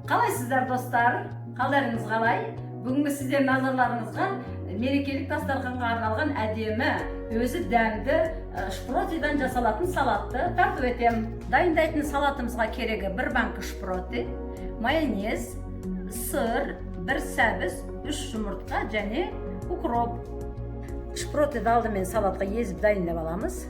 Қалайсыздар достар? Қалдарыңыз қалай? Бүгінгі сіздердің назарларыңызға мерекелік дастарханға арналған әдемі, өзі дәмді шпротидан жасалатын салатты тартып етем. Дайындайтын салатымызға керегі 1 банка шпроти, майонез, сыр, 1 сәбіз, 3 жұмыртқа және укроп. Шпротиді алдымен салатқа езіп дайындап аламыз.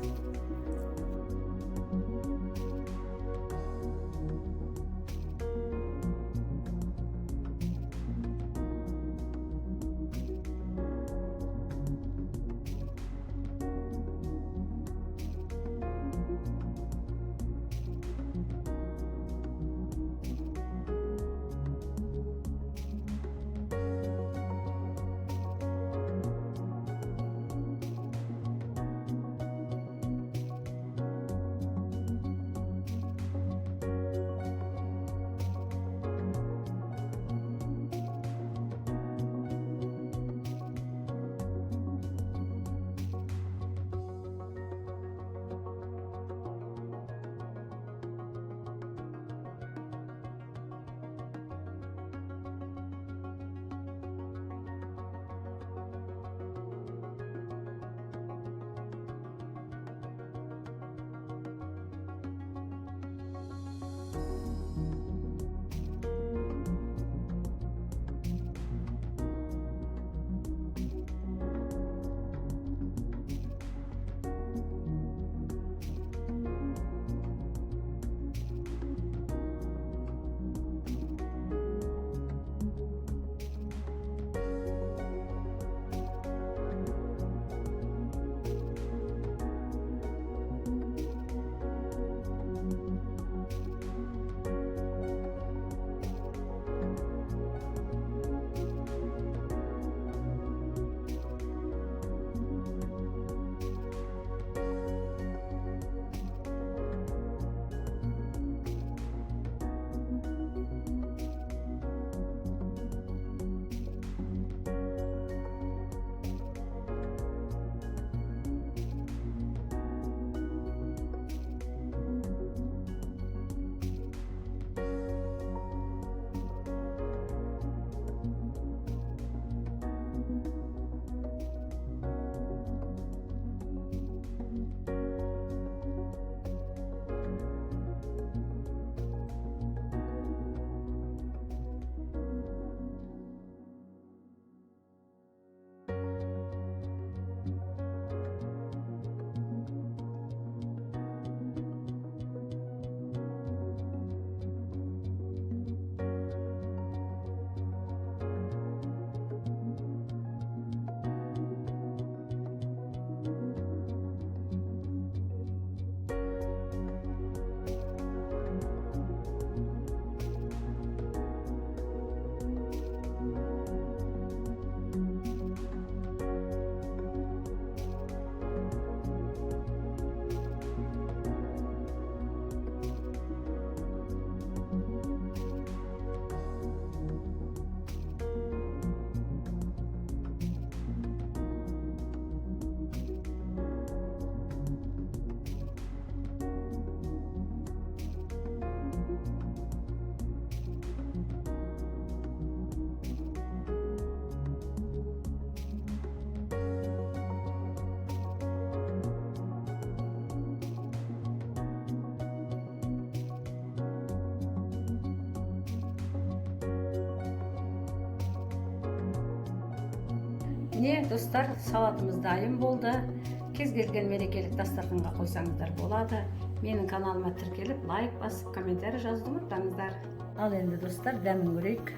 Міне достар, салатымыз дайын болды. Кез келген мерекелік дастарханға қойсаңыздар болады. Менің каналыма тіркеліп, лайк басып, комментарий жазуды ұмытпаңыздар. Ал енді достар, дәмін көрейік.